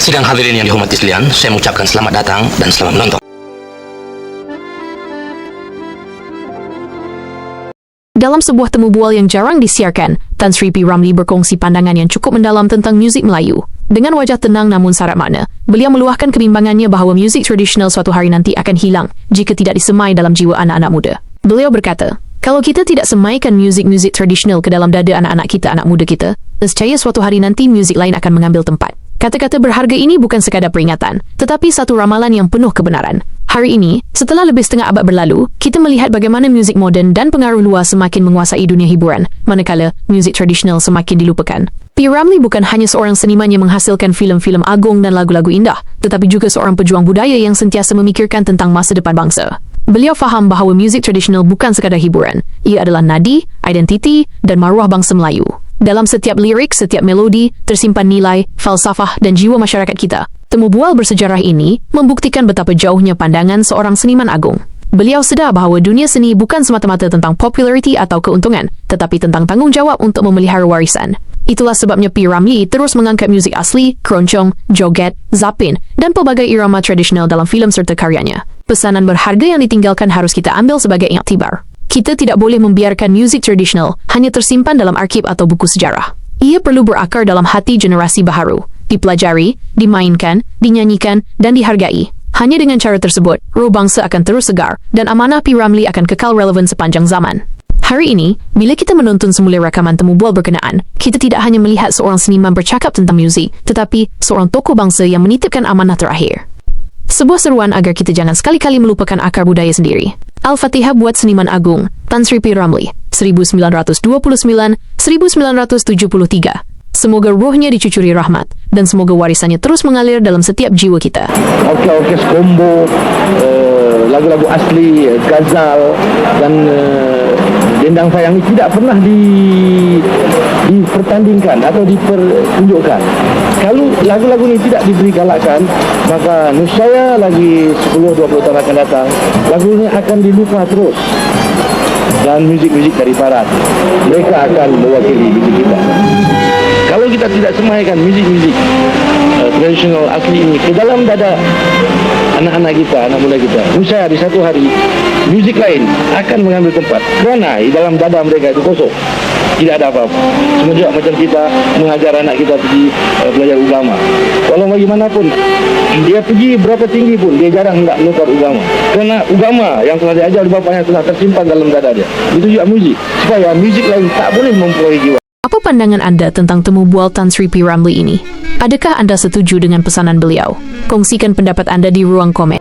Sidang hadirin yang dihormati sekalian, saya mengucapkan selamat datang dan selamat menonton. Dalam sebuah temu bual yang jarang disiarkan, Tan Sri P. Ramlee berkongsi pandangan yang cukup mendalam tentang muzik Melayu. Dengan wajah tenang namun syarat makna, beliau meluahkan kebimbangannya bahawa muzik tradisional suatu hari nanti akan hilang jika tidak disemai dalam jiwa anak-anak muda. Beliau berkata, kalau kita tidak semaikan muzik-muzik tradisional ke dalam dada anak-anak kita, anak muda kita, nescaya suatu hari nanti muzik lain akan mengambil tempat. Kata-kata berharga ini bukan sekadar peringatan, tetapi satu ramalan yang penuh kebenaran. Hari ini, setelah lebih setengah abad berlalu, kita melihat bagaimana muzik moden dan pengaruh luar semakin menguasai dunia hiburan, manakala muzik tradisional semakin dilupakan. P. Ramlee bukan hanya seorang seniman yang menghasilkan filem-filem agung dan lagu-lagu indah, tetapi juga seorang pejuang budaya yang sentiasa memikirkan tentang masa depan bangsa. Beliau faham bahawa muzik tradisional bukan sekadar hiburan, ia adalah nadi, identiti, dan maruah bangsa Melayu. Dalam setiap lirik, setiap melodi, tersimpan nilai, falsafah dan jiwa masyarakat kita. Temu bual bersejarah ini membuktikan betapa jauhnya pandangan seorang seniman agung. Beliau sedar bahawa dunia seni bukan semata-mata tentang populariti atau keuntungan, tetapi tentang tanggungjawab untuk memelihara warisan. Itulah sebabnya P. Ramlee terus mengangkat muzik asli, keroncong, joget, zapin, dan pelbagai irama tradisional dalam filem serta karyanya. Pesanan berharga yang ditinggalkan harus kita ambil sebagai iktibar. Kita tidak boleh membiarkan muzik tradisional hanya tersimpan dalam arsip atau buku sejarah. Ia perlu berakar dalam hati generasi baharu, dipelajari, dimainkan, dinyanyikan, dan dihargai. Hanya dengan cara tersebut, roh bangsa akan terus segar dan amanah P. Ramlee akan kekal relevan sepanjang zaman. Hari ini, bila kita menonton semula rakaman temu bual berkenaan, kita tidak hanya melihat seorang seniman bercakap tentang muzik, tetapi seorang tokoh bangsa yang menitipkan amanah terakhir. Sebuah seruan agar kita jangan sekali-kali melupakan akar budaya sendiri. Al-Fatihah buat seniman agung, Tan Sri P. Ramlee, 1929-1973. Semoga rohnya dicucuri rahmat, dan semoga warisannya terus mengalir dalam setiap jiwa kita. Orkes combo, lagu-lagu asli, ghazal, dan dendang sayang ini tidak pernah dipertandingkan atau dipertunjukkan. Kalau lagu-lagu ini tidak diberi galakan, maka niscaya lagi 10-20 tahun akan datang, lagu ini akan dilupa terus. Dan muzik-muzik dari barat, mereka akan mewakili muzik kita. Kalau kita tidak semaikan muzik-muzik tradisional asli ini ke dalam dada anak-anak kita, anak muda kita, niscaya di satu hari muzik lain akan mengambil tempat. Kerana di dalam dada mereka itu kosong, tidak ada apa-apa. Semua juga macam kita mengajar anak kita pergi belajar agama. Walau bagaimanapun dia pergi berapa tinggi pun, dia jarang hendak menukar agama. Kerana agama yang telah diajar oleh bapaknya telah tersimpan dalam dada dia. Itu juga muzik, supaya muzik lain tak boleh mempengaruhi jiwa. Apa pandangan anda tentang temu bual Tan Sri P. Ramlee ini? Adakah anda setuju dengan pesanan beliau? Kongsikan pendapat anda di ruang komen.